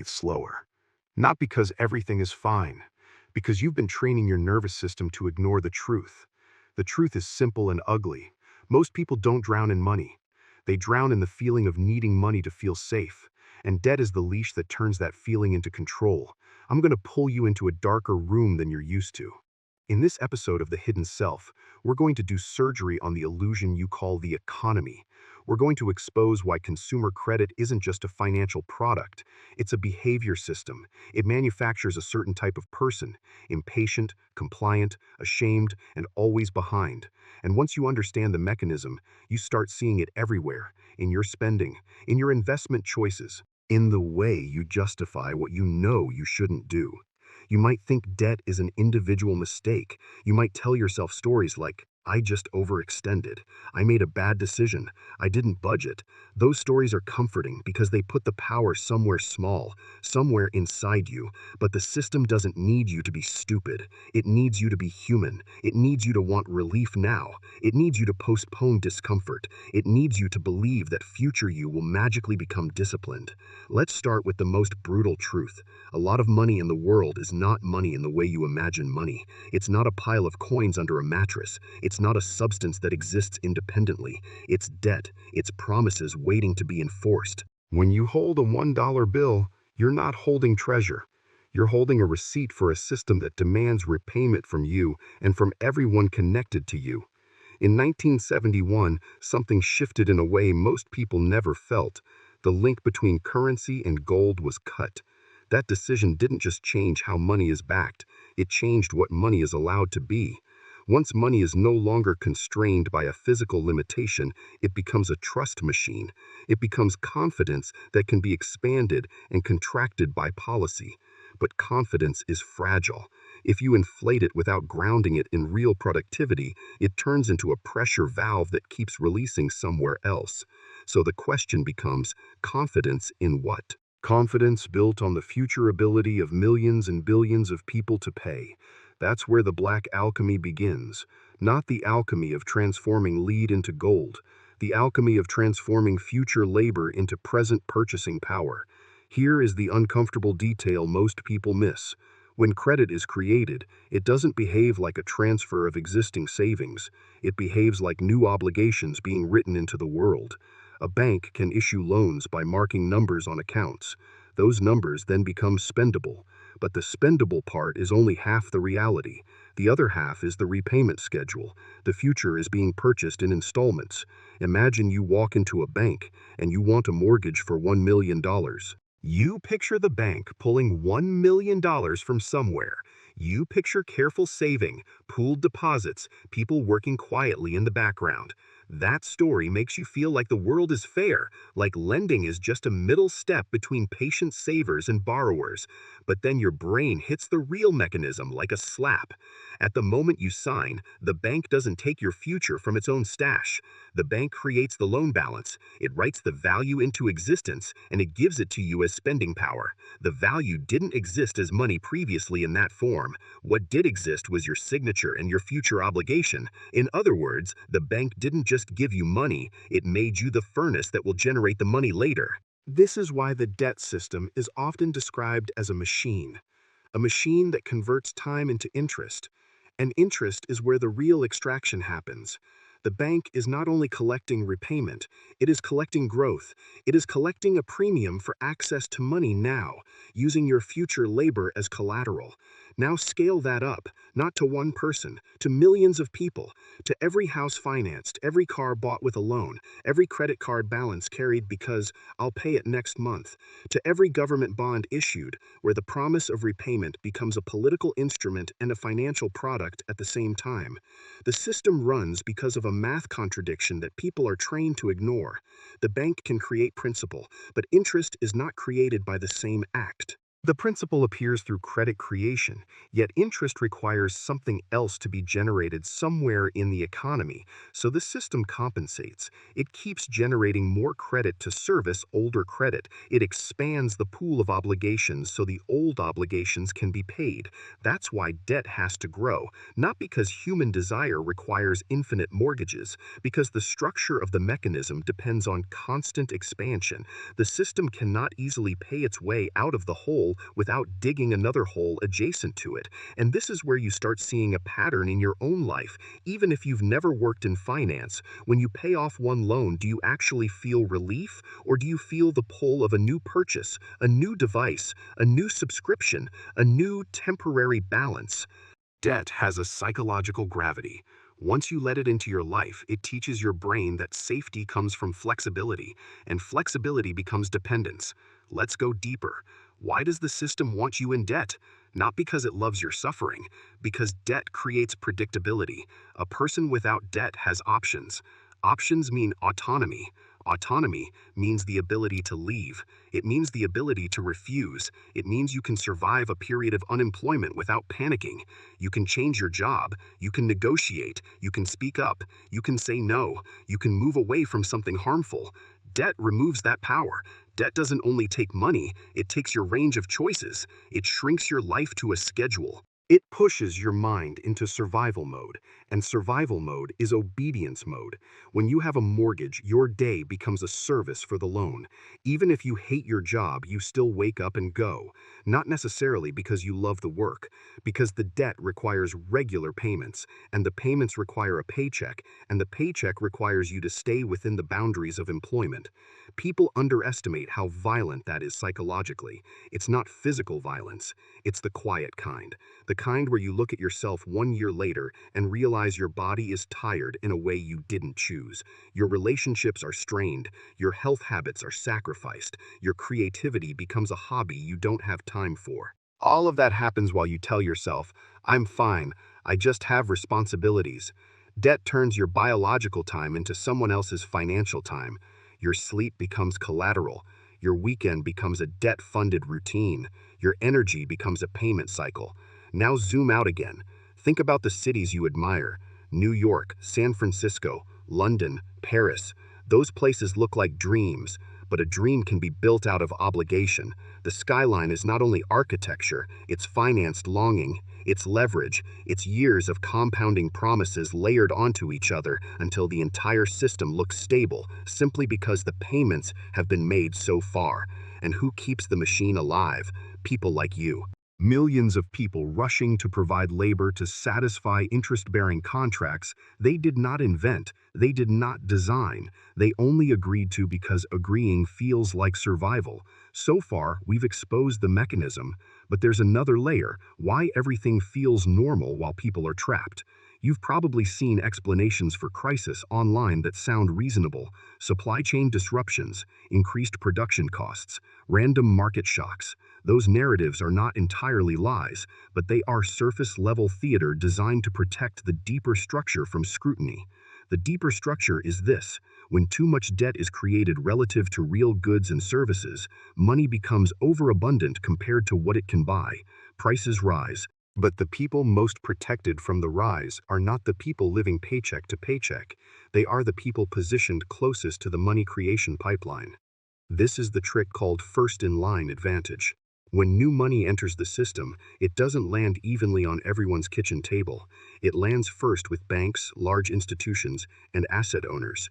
breathe slower. Not because everything is fine, because you've been training your nervous system to ignore the truth. The truth is simple and ugly. Most people don't drown in money. They drown in the feeling of needing money to feel safe. And debt is the leash that turns that feeling into control. I'm going to pull you into a darker room than you're used to. In this episode of The Hidden Self, we're going to do surgery on the illusion you call the economy. We're going to expose why consumer credit isn't just a financial product, it's a behavior system. It manufactures a certain type of person, impatient, compliant, ashamed, and always behind. And once you understand the mechanism, you start seeing it everywhere, in your spending, in your investment choices, in the way you justify what you know you shouldn't do. You might think debt is an individual mistake. You might tell yourself stories like, I just overextended. I made a bad decision. I didn't budget. Those stories are comforting because they put the power somewhere small, somewhere inside you. But the system doesn't need you to be stupid. It needs you to be human. It needs you to want relief now. It needs you to postpone discomfort. It needs you to believe that future you will magically become disciplined. Let's start with the most brutal truth. A lot of money in the world is not money in the way you imagine money. It's not a pile of coins under a mattress. It's not a substance that exists independently. It's debt. It's promises waiting to be enforced. When you hold a $1 bill, you're not holding treasure. You're holding a receipt for a system that demands repayment from you and from everyone connected to you. In 1971, something shifted in a way most people never felt. The link between currency and gold was cut. That decision didn't just change how money is backed, it changed what money is allowed to be. Once money is no longer constrained by a physical limitation, it becomes a trust machine. It becomes confidence that can be expanded and contracted by policy. But confidence is fragile. If you inflate it without grounding it in real productivity, it turns into a pressure valve that keeps releasing somewhere else. So the question becomes, confidence in what? Confidence built on the future ability of millions and billions of people to pay. That's where the black alchemy begins. Not the alchemy of transforming lead into gold, the alchemy of transforming future labor into present purchasing power. Here is the uncomfortable detail most people miss. When credit is created, it doesn't behave like a transfer of existing savings. It behaves like new obligations being written into the world. A bank can issue loans by marking numbers on accounts. Those numbers then become spendable. But the spendable part is only half the reality. The other half is the repayment schedule. The future is being purchased in installments. Imagine you walk into a bank and you want a mortgage for $1 million. You picture the bank pulling $1 million from somewhere. You picture careful saving, pooled deposits, people working quietly in the background. That story makes you feel like the world is fair, like lending is just a middle step between patient savers and borrowers. But then your brain hits the real mechanism like a slap. At the moment you sign, the bank doesn't take your future from its own stash. The bank creates the loan balance. It writes the value into existence, and it gives it to you as spending power. The value didn't exist as money previously in that form. What did exist was your signature and your future obligation. In other words, the bank didn't just give you money, it made you the furnace that will generate the money later. This is why the debt system is often described as a machine that converts time into interest. And interest is where the real extraction happens. The bank is not only collecting repayment, it is collecting growth. It is collecting a premium for access to money now, using your future labor as collateral. Now scale that up, not to one person, to millions of people, to every house financed, every car bought with a loan, every credit card balance carried because I'll pay it next month, to every government bond issued, where the promise of repayment becomes a political instrument and a financial product at the same time. The system runs because of a math contradiction that people are trained to ignore. The bank can create principal, but interest is not created by the same act. The principle appears through credit creation, yet interest requires something else to be generated somewhere in the economy, so the system compensates. It keeps generating more credit to service older credit. It expands the pool of obligations so the old obligations can be paid. That's why debt has to grow, not because human desire requires infinite mortgages, because the structure of the mechanism depends on constant expansion. The system cannot easily pay its way out of the hole without digging another hole adjacent to it. And this is where you start seeing a pattern in your own life. Even if you've never worked in finance, when you pay off one loan, do you actually feel relief, or do you feel the pull of a new purchase, a new device, a new subscription, a new temporary balance? Debt has a psychological gravity. Once you let it into your life, it teaches your brain that safety comes from flexibility, and flexibility becomes dependence. Let's go deeper. Why does the system want you in debt? Not because it loves your suffering, because debt creates predictability. A person without debt has options. Options mean autonomy. Autonomy means the ability to leave. It means the ability to refuse. It means you can survive a period of unemployment without panicking. You can change your job. You can negotiate. You can speak up. You can say no. You can move away from something harmful. Debt removes that power. Debt doesn't only take money, it takes your range of choices. It shrinks your life to a schedule. It pushes your mind into survival mode, and survival mode is obedience mode. When you have a mortgage, your day becomes a service for the loan. Even if you hate your job, you still wake up and go. Not necessarily because you love the work, because the debt requires regular payments, and the payments require a paycheck, and the paycheck requires you to stay within the boundaries of employment. People underestimate how violent that is psychologically. It's not physical violence, it's the quiet kind. The kind where you look at yourself 1 year later and realize your body is tired in a way you didn't choose. Your relationships are strained, your health habits are sacrificed, your creativity becomes a hobby you don't have time for. All of that happens while you tell yourself, I'm fine, I just have responsibilities. Debt turns your biological time into someone else's financial time. Your sleep becomes collateral. Your weekend becomes a debt-funded routine. Your energy becomes a payment cycle. Now zoom out again. Think about the cities you admire. New York, San Francisco, London, Paris. Those places look like dreams, but a dream can be built out of obligation. The skyline is not only architecture, it's financed longing, it's leverage, it's years of compounding promises layered onto each other until the entire system looks stable, simply because the payments have been made so far. And who keeps the machine alive? People like you. Millions of people rushing to provide labor to satisfy interest-bearing contracts they did not invent, they did not design, they only agreed to because agreeing feels like survival. So far, we've exposed the mechanism, but there's another layer, why everything feels normal while people are trapped. You've probably seen explanations for crisis online that sound reasonable. Supply chain disruptions, increased production costs, random market shocks. Those narratives are not entirely lies, but they are surface-level theater designed to protect the deeper structure from scrutiny. The deeper structure is this: when too much debt is created relative to real goods and services, money becomes overabundant compared to what it can buy. Prices rise. But the people most protected from the rise are not the people living paycheck to paycheck. They are the people positioned closest to the money creation pipeline. This is the trick called first-in-line advantage. When new money enters the system, it doesn't land evenly on everyone's kitchen table. It lands first with banks, large institutions, and asset owners.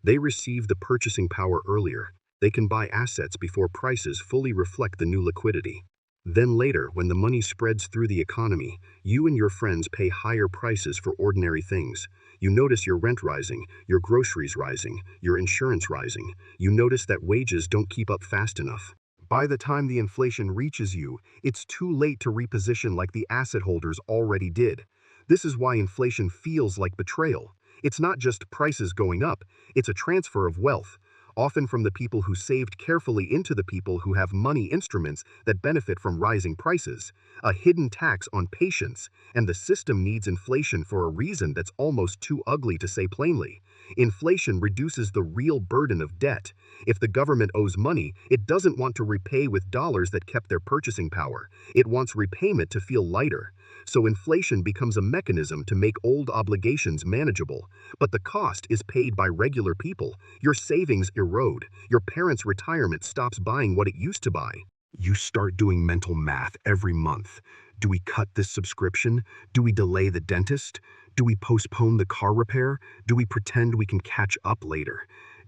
They receive the purchasing power earlier. They can buy assets before prices fully reflect the new liquidity. Then later, when the money spreads through the economy, you and your friends pay higher prices for ordinary things. You notice your rent rising, your groceries rising, your insurance rising. You notice that wages don't keep up fast enough. By the time the inflation reaches you, it's too late to reposition like the asset holders already did. This is why inflation feels like betrayal. It's not just prices going up, it's a transfer of wealth, often from the people who saved carefully into the people who have money instruments that benefit from rising prices, a hidden tax on patience, and the system needs inflation for a reason that's almost too ugly to say plainly. Inflation reduces the real burden of debt. If the government owes money, it doesn't want to repay with dollars that kept their purchasing power. It wants repayment to feel lighter. So inflation becomes a mechanism to make old obligations manageable. But the cost is paid by regular people. Your savings erode. Your parents' retirement stops buying what it used to buy. You start doing mental math every month. Do we cut this subscription? Do we delay the dentist? Do we postpone the car repair? Do we pretend we can catch up later?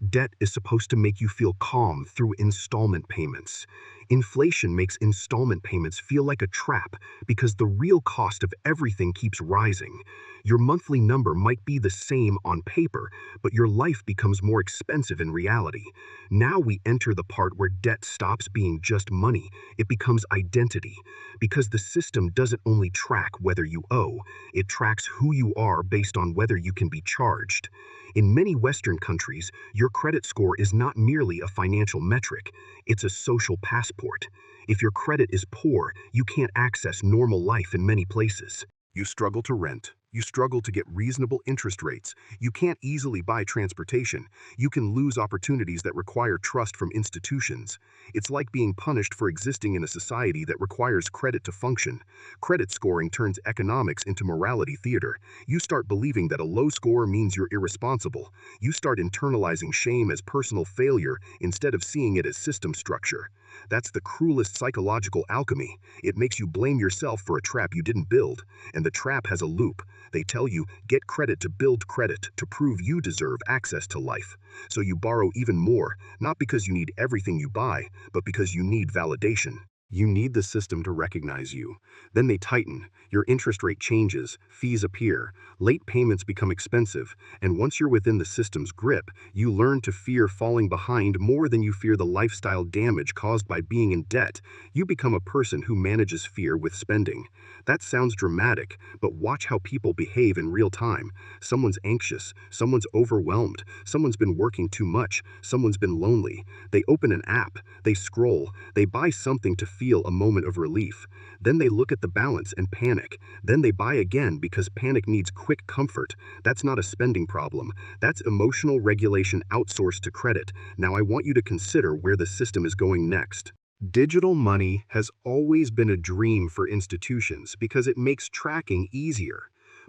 Debt is supposed to make you feel calm through installment payments. Inflation makes installment payments feel like a trap because the real cost of everything keeps rising. Your monthly number might be the same on paper, but your life becomes more expensive in reality. Now we enter the part where debt stops being just money, it becomes identity. Because the system doesn't only track whether you owe, it tracks who you are based on whether you can be charged. In many Western countries, your credit score is not merely a financial metric, it's a social passport. If your credit is poor, you can't access normal life in many places. You struggle to rent. You struggle to get reasonable interest rates. You can't easily buy transportation. You can lose opportunities that require trust from institutions. It's like being punished for existing in a society that requires credit to function. Credit scoring turns economics into morality theater. You start believing that a low score means you're irresponsible. You start internalizing shame as personal failure instead of seeing it as system structure. That's the cruelest psychological alchemy. It makes you blame yourself for a trap you didn't build. And the trap has a loop. They tell you, get credit to build credit, to prove you deserve access to life. So you borrow even more, not because you need everything you buy, but because you need validation. You need the system to recognize you. Then they tighten, your interest rate changes, fees appear, late payments become expensive, and once you're within the system's grip, you learn to fear falling behind more than you fear the lifestyle damage caused by being in debt. You become a person who manages fear with spending. That sounds dramatic, but watch how people behave in real time. Someone's anxious, someone's overwhelmed, someone's been working too much, someone's been lonely. They open an app, they scroll, they buy something to feel a moment of relief. Then they look at the balance and panic. Then they buy again because panic needs quick comfort. That's not a spending problem. That's emotional regulation outsourced to credit. Now I want you to consider where the system is going next. Digital money has always been a dream for institutions because it makes tracking easier.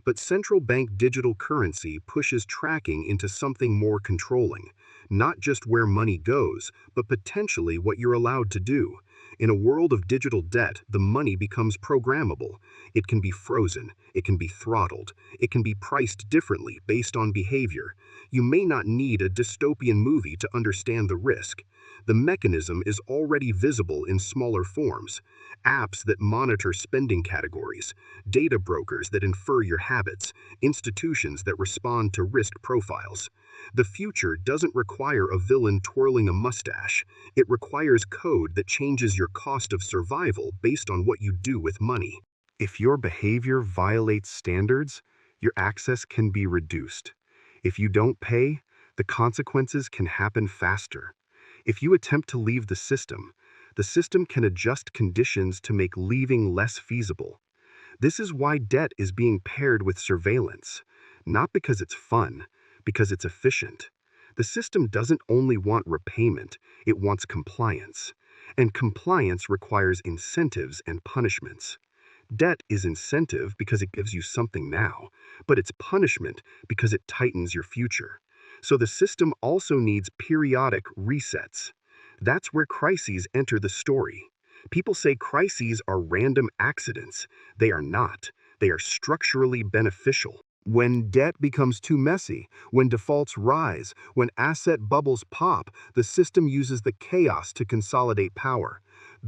But central bank digital currency pushes tracking into something more controlling. Not just where money goes, but potentially what you're allowed to do. In a world of digital debt, the money becomes programmable. It can be frozen, it can be throttled, it can be priced differently based on behavior. You may not need a dystopian movie to understand the risk. The mechanism is already visible in smaller forms. Apps that monitor spending categories, data brokers that infer your habits, institutions that respond to risk profiles. The future doesn't require a villain twirling a mustache. It requires code that changes your cost of survival based on what you do with money. If your behavior violates standards, your access can be reduced. If you don't pay, the consequences can happen faster. If you attempt to leave the system can adjust conditions to make leaving less feasible. This is why debt is being paired with surveillance, not because it's fun, because it's efficient. The system doesn't only want repayment, it wants compliance. And compliance requires incentives and punishments. Debt is incentive because it gives you something now, but it's punishment because it tightens your future. So the system also needs periodic resets. That's where crises enter the story. People say crises are random accidents. They are not. They are structurally beneficial. When debt becomes too messy, when defaults rise, when asset bubbles pop, the system uses the chaos to consolidate power.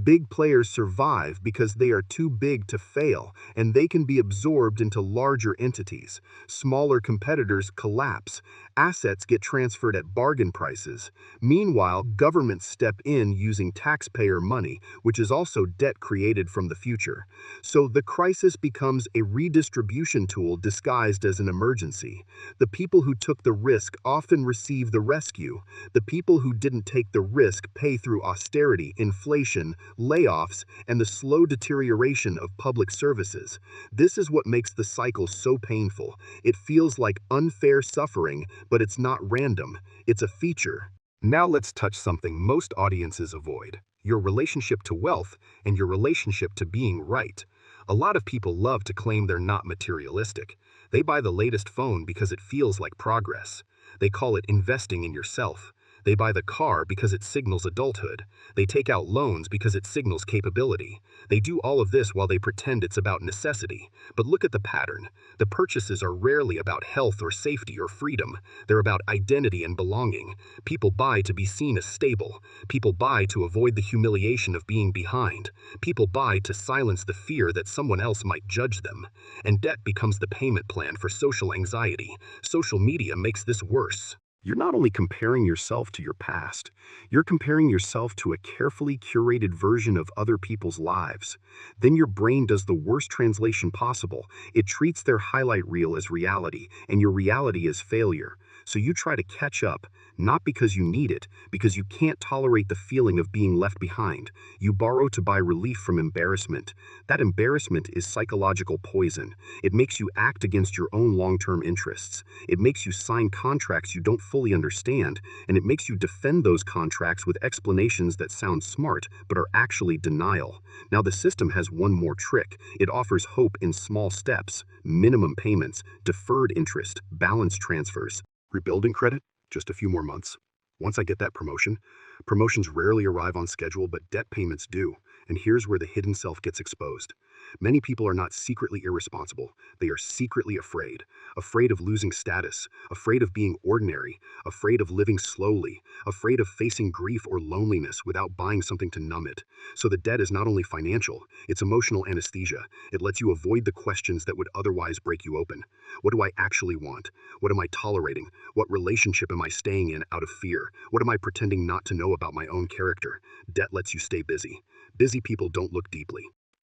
Big players survive because they are too big to fail, and they can be absorbed into larger entities. Smaller competitors collapse. Assets get transferred at bargain prices. Meanwhile, governments step in using taxpayer money, which is also debt created from the future. So the crisis becomes a redistribution tool disguised as an emergency. The people who took the risk often receive the rescue. The people who didn't take the risk pay through austerity, inflation, layoffs, and the slow deterioration of public services. This is what makes the cycle so painful. It feels like unfair suffering, but it's not random. It's a feature. Now let's touch something most audiences avoid: your relationship to wealth and your relationship to being right. A lot of people love to claim they're not materialistic. They buy the latest phone because it feels like progress. They call it investing in yourself. They buy the car because it signals adulthood. They take out loans because it signals capability. They do all of this while they pretend it's about necessity. But look at the pattern. The purchases are rarely about health or safety or freedom. They're about identity and belonging. People buy to be seen as stable. People buy to avoid the humiliation of being behind. People buy to silence the fear that someone else might judge them. And debt becomes the payment plan for social anxiety. Social media makes this worse. You're not only comparing yourself to your past, you're comparing yourself to a carefully curated version of other people's lives. Then your brain does the worst translation possible. It treats their highlight reel as reality, and your reality is failure. So you try to catch up, not because you need it, because you can't tolerate the feeling of being left behind. You borrow to buy relief from embarrassment. That embarrassment is psychological poison. It makes you act against your own long-term interests. It makes you sign contracts you don't fully understand, and it makes you defend those contracts with explanations that sound smart but are actually denial. Now the system has one more trick. It offers hope in small steps: minimum payments, deferred interest, balance transfers. Rebuilding credit? Just a few more months. Once I get that promotion, promotions rarely arrive on schedule, but debt payments do. And here's where the hidden self gets exposed. Many people are not secretly irresponsible. They are secretly afraid. Afraid of losing status, afraid of being ordinary, afraid of living slowly, afraid of facing grief or loneliness without buying something to numb it. So the debt is not only financial, it's emotional anesthesia. It lets you avoid the questions that would otherwise break you open. What do I actually want? What am I tolerating? What relationship am I staying in out of fear? What am I pretending not to know about my own character? Debt lets you stay busy. Busy people don't look deeply.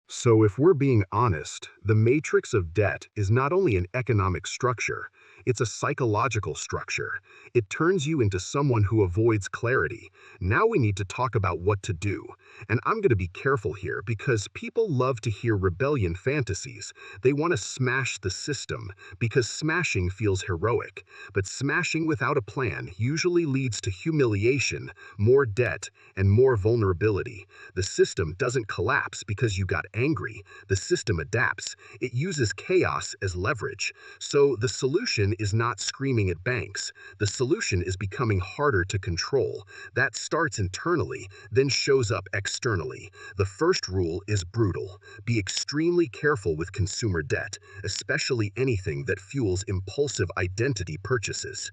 So if we're being honest, the matrix of debt is not only an economic structure, it's a psychological structure. It turns you into someone who avoids clarity. Now we need to talk about what to do. And I'm going to be careful here because people love to hear rebellion fantasies. They want to smash the system because smashing feels heroic. But smashing without a plan usually leads to humiliation, more debt, and more vulnerability. The system doesn't collapse because you got angry. The system adapts. It uses chaos as leverage. So the solution is not screaming at banks. The solution is becoming harder to control. That starts internally, then shows up externally. The first rule is brutal. Be extremely careful with consumer debt, especially anything that fuels impulsive identity purchases.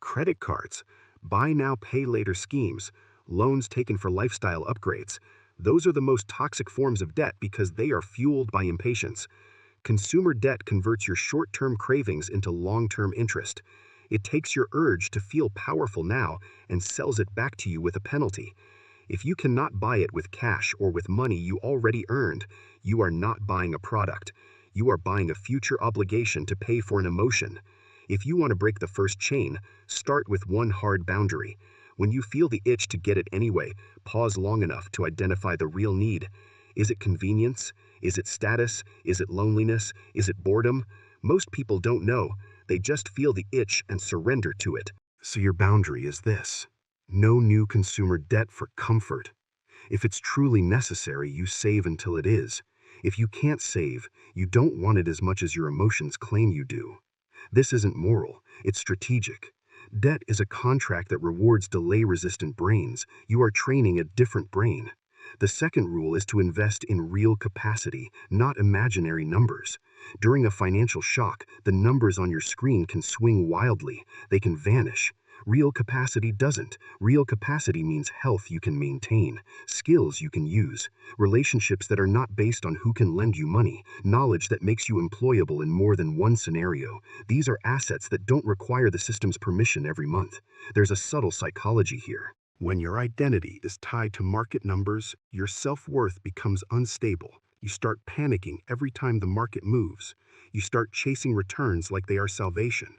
Credit cards, buy now, pay later schemes, loans taken for lifestyle upgrades. Those are the most toxic forms of debt because they are fueled by impatience. Consumer debt converts your short-term cravings into long-term interest. It takes your urge to feel powerful now and sells it back to you with a penalty. If you cannot buy it with cash or with money you already earned, you are not buying a product. You are buying a future obligation to pay for an emotion. If you want to break the first chain, start with one hard boundary. When you feel the itch to get it anyway, pause long enough to identify the real need. Is it convenience? Is it status? Is it loneliness? Is it boredom? Most people don't know. They just feel the itch and surrender to it. So your boundary is this: no new consumer debt for comfort. If it's truly necessary, you save until it is. If you can't save, you don't want it as much as your emotions claim you do. This isn't moral, it's strategic. Debt is a contract that rewards delay-resistant brains. You are training a different brain. The second rule is to invest in real capacity, not imaginary numbers. During a financial shock, the numbers on your screen can swing wildly. They can vanish. Real capacity doesn't. Real capacity means health you can maintain, skills you can use, relationships that are not based on who can lend you money, knowledge that makes you employable in more than one scenario. These are assets that don't require the system's permission every month. There's a subtle psychology here. When your identity is tied to market numbers, your self-worth becomes unstable. You start panicking every time the market moves. You start chasing returns like they are salvation.